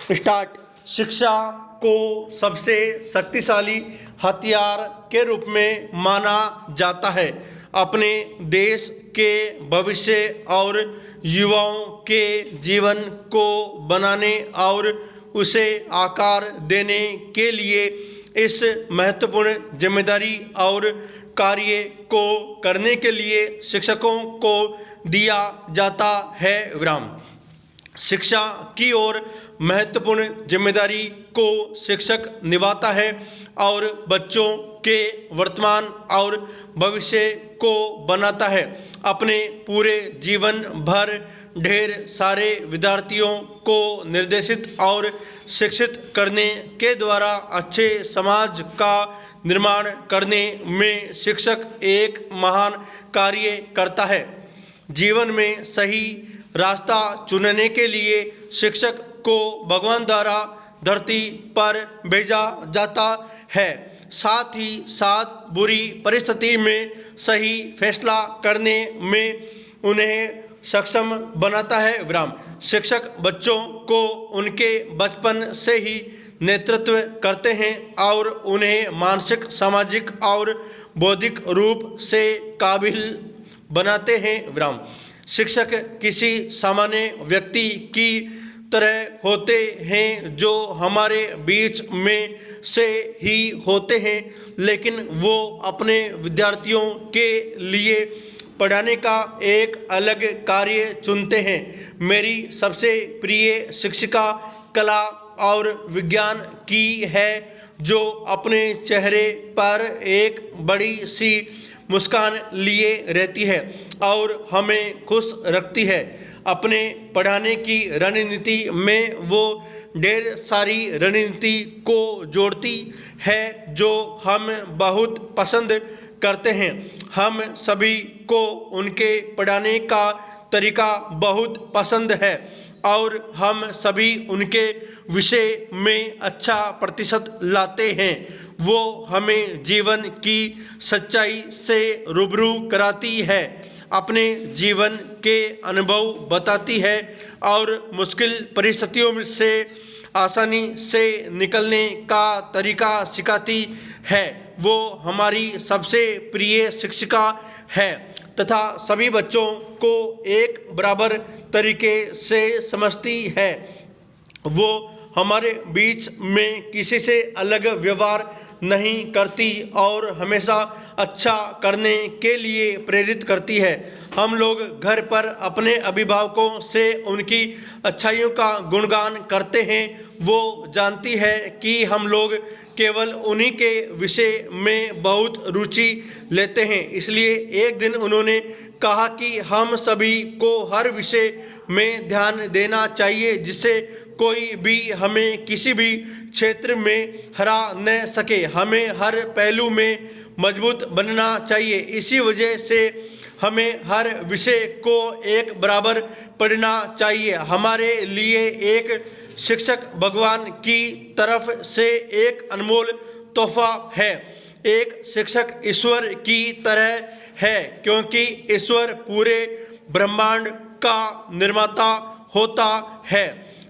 Start. शिक्षा को सबसे शक्तिशाली हथियार के रूप में माना जाता है। अपने देश के भविष्य और युवाओं के जीवन को बनाने और उसे आकार देने के लिए इस महत्वपूर्ण जिम्मेदारी और कार्य को करने के लिए शिक्षकों को दिया जाता है विराम। शिक्षा की ओर महत्वपूर्ण जिम्मेदारी को शिक्षक निभाता है और बच्चों के वर्तमान और भविष्य को बनाता है। अपने पूरे जीवन भर ढेर सारे विद्यार्थियों को निर्देशित और शिक्षित करने के द्वारा अच्छे समाज का निर्माण करने में शिक्षक एक महान कार्य करता है। जीवन में सही रास्ता चुनने के लिए शिक्षक को भगवान द्वारा धरती पर भेजा जाता है, साथ ही साथ बुरी परिस्थिति में सही फैसला करने में उन्हें सक्षम बनाता है विराम। शिक्षक बच्चों को उनके बचपन से ही नेतृत्व करते हैं और उन्हें मानसिक, सामाजिक और बौद्धिक रूप से काबिल बनाते हैं विराम। शिक्षक किसी सामान्य व्यक्ति की तरह होते हैं जो हमारे बीच में से ही होते हैं, लेकिन वो अपने विद्यार्थियों के लिए पढ़ाने का एक अलग कार्य चुनते हैं। मेरी सबसे प्रिय शिक्षिका कला और विज्ञान की है, जो अपने चेहरे पर एक बड़ी सी मुस्कान लिए रहती है और हमें खुश रखती है। अपने पढ़ाने की रणनीति में वो ढेर सारी रणनीति को जोड़ती है जो हम बहुत पसंद करते हैं। हम सभी को उनके पढ़ाने का तरीका बहुत पसंद है और हम सभी उनके विषय में अच्छा प्रतिशत लाते हैं। वो हमें जीवन की सच्चाई से रूबरू कराती है, अपने जीवन के अनुभव बताती है और मुश्किल परिस्थितियों से आसानी से निकलने का तरीका सिखाती है। वो हमारी सबसे प्रिय शिक्षिका है तथा सभी बच्चों को एक बराबर तरीके से समझती है। वो हमारे बीच में किसी से अलग व्यवहार नहीं करती और हमेशा अच्छा करने के लिए प्रेरित करती है। हम लोग घर पर अपने अभिभावकों से उनकी अच्छाइयों का गुणगान करते हैं। वो जानती है कि हम लोग केवल उन्हीं के विषय में बहुत रुचि लेते हैं, इसलिए एक दिन उन्होंने कहा कि हम सभी को हर विषय में ध्यान देना चाहिए जिससे कोई भी हमें किसी भी क्षेत्र में हरा न सके। हमें हर पहलू में मजबूत बनना चाहिए। इसी वजह से हमें हर विषय को एक बराबर पढ़ना चाहिए। हमारे लिए एक शिक्षक भगवान की तरफ से एक अनमोल तोहफा है। एक शिक्षक ईश्वर की तरह है, क्योंकि ईश्वर पूरे ब्रह्मांड का निर्माता होता है,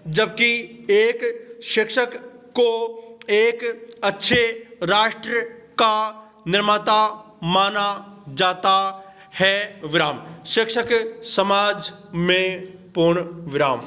जबकि एक शिक्षक को एक अच्छे राष्ट्र का निर्माता माना जाता है विराम। शिक्षक समाज में पूर्ण विराम।